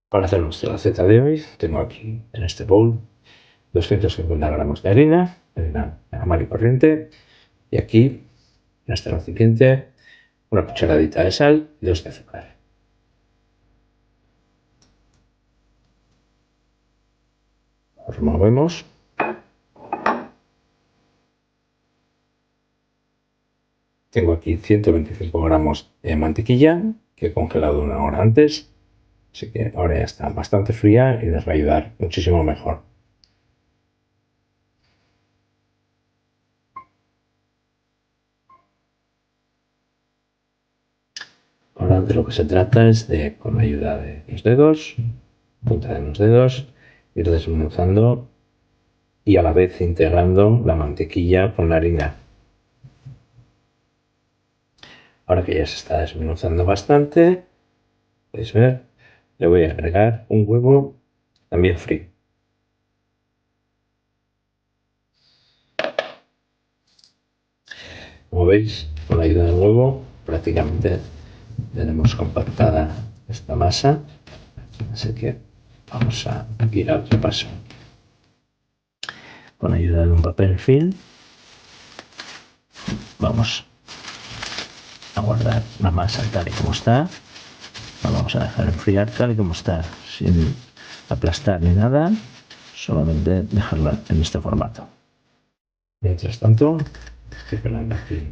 Para hacer nuestra receta de hoy, tengo aquí en este bowl 250 gramos de harina normal y corriente, y aquí en este recipiente una cucharadita de sal y 2 de azúcar. Lo removemos. Tengo aquí 125 gramos de mantequilla que he congelado una hora antes, así que ahora ya está bastante fría y les va a ayudar muchísimo mejor. Ahora de lo que se trata es de, con la ayuda de los dedos, punta de los dedos, ir desmenuzando y a la vez integrando la mantequilla con la harina. Ahora que ya se está desmenuzando bastante, podéis ver, le voy a agregar un huevo también frío. Como veis, con la ayuda del huevo prácticamente tenemos compactada esta masa, así que vamos a ir a otro paso. Con la ayuda de un papel film vamos a guardar la masa tal y como está. La vamos a dejar enfriar tal y como está, sin aplastar ni nada, solamente dejarla en este formato. Mientras tanto, estoy pelando aquí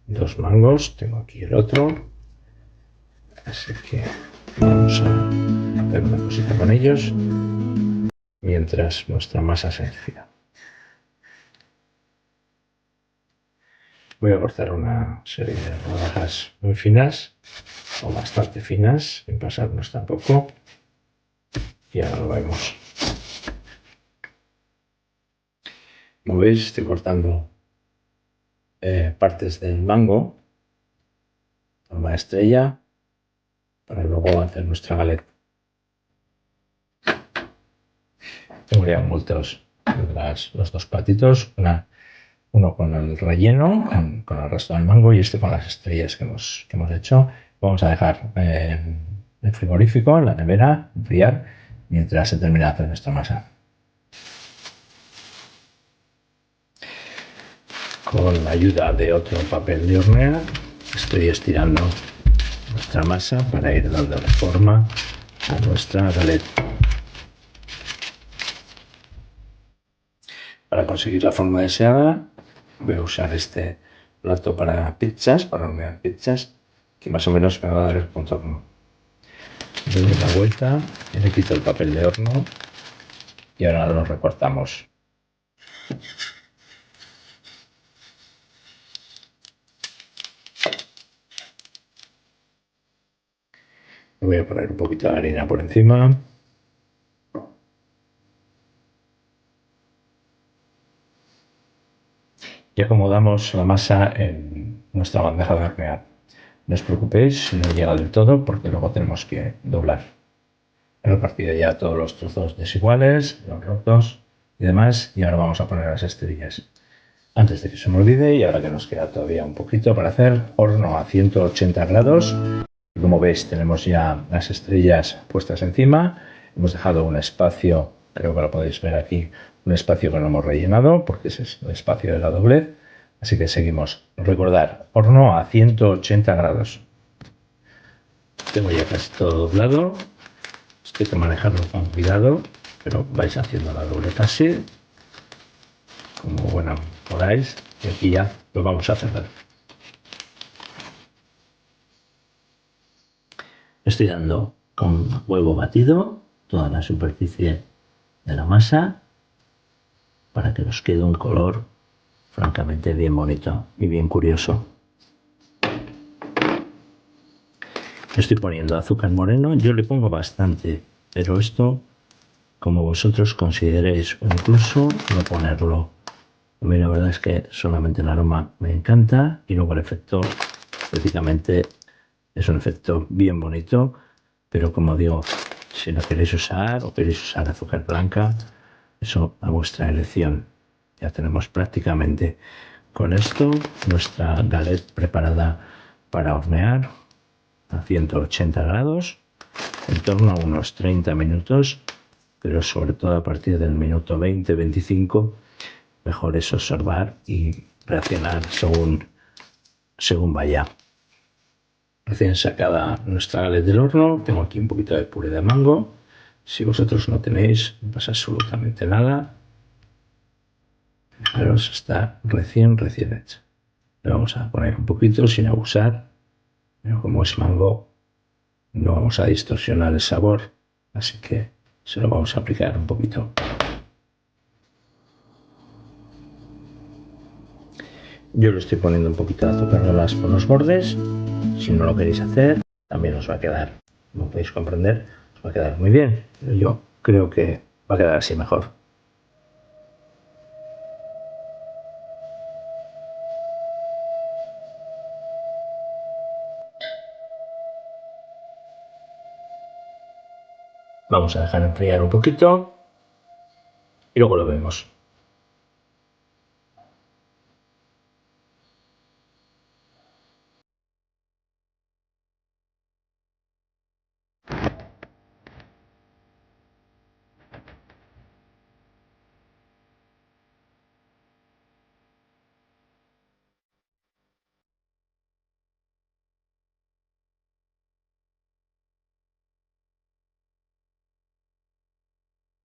2 mangos, tengo aquí el otro, así que vamos a hacer una cosita con ellos mientras nuestra masa se enfría. Voy a cortar una serie de rodajas muy finas, o bastante finas, sin pasarnos tampoco, y ahora lo vemos. Como veis, estoy cortando partes del mango, forma estrella, para luego hacer nuestra galeta. Tengo ya envueltos los 2 platitos, uno con el relleno, con el resto del mango, y este con las estrellas que hemos hecho. Vamos a dejar en el frigorífico, en la nevera, enfriar, mientras se termina de hacer nuestra masa. Con la ayuda de otro papel de hornear, estoy estirando nuestra masa para ir dándole forma a nuestra galeta. Para conseguir la forma deseada, voy a usar este plato para pizzas, para hornear pizzas, que más o menos me va a dar el contorno. Le doy la vuelta y le quito el papel de horno y ahora lo recortamos. Le voy a poner un poquito de harina por encima. Y acomodamos la masa en nuestra bandeja de hornear. No os preocupéis si no llega del todo, porque luego tenemos que doblar. He repartido ya todos los trozos desiguales, los rotos y demás, y ahora vamos a poner las esterillas. Antes de que se me olvide, y ahora que nos queda todavía un poquito para hacer, horno a 180 grados. Como veis, tenemos ya las estrellas puestas encima. Hemos dejado un espacio, creo que lo podéis ver aquí, un espacio que no hemos rellenado, porque ese es el espacio de la doblez. Así que seguimos. Recordar, horno a 180 grados. Tengo ya casi todo doblado. Esto hay que manejarlo con cuidado, pero vais haciendo la doblez así, como bueno podáis, y aquí ya lo vamos a cerrar. Estoy dando con huevo batido toda la superficie de la masa para que nos quede un color francamente bien bonito y bien curioso. Estoy poniendo azúcar moreno, yo le pongo bastante, pero esto como vosotros consideréis, o incluso no ponerlo. A mí la verdad es que solamente el aroma me encanta y luego el efecto prácticamente es un efecto bien bonito, pero como digo, si no queréis usar o queréis usar azúcar blanca, eso a vuestra elección. Ya tenemos prácticamente con esto nuestra galette preparada para hornear a 180 grados. en torno a unos 30 minutos, pero sobre todo a partir del minuto 20-25, mejor es observar y reaccionar según vaya. Recién sacada nuestra galette del horno, tengo aquí un poquito de puré de mango. Si vosotros no tenéis, no pasa absolutamente nada. Fijaros, está recién hecha. Le vamos a poner un poquito sin abusar, pero como es mango, no vamos a distorsionar el sabor, así que se lo vamos a aplicar un poquito. Yo le estoy poniendo un poquito de azúcar glass por los bordes. Si no lo queréis hacer, también os va a quedar, como podéis comprender, os va a quedar muy bien. Pero yo creo que va a quedar así mejor. Vamos a dejar enfriar un poquito y luego lo vemos.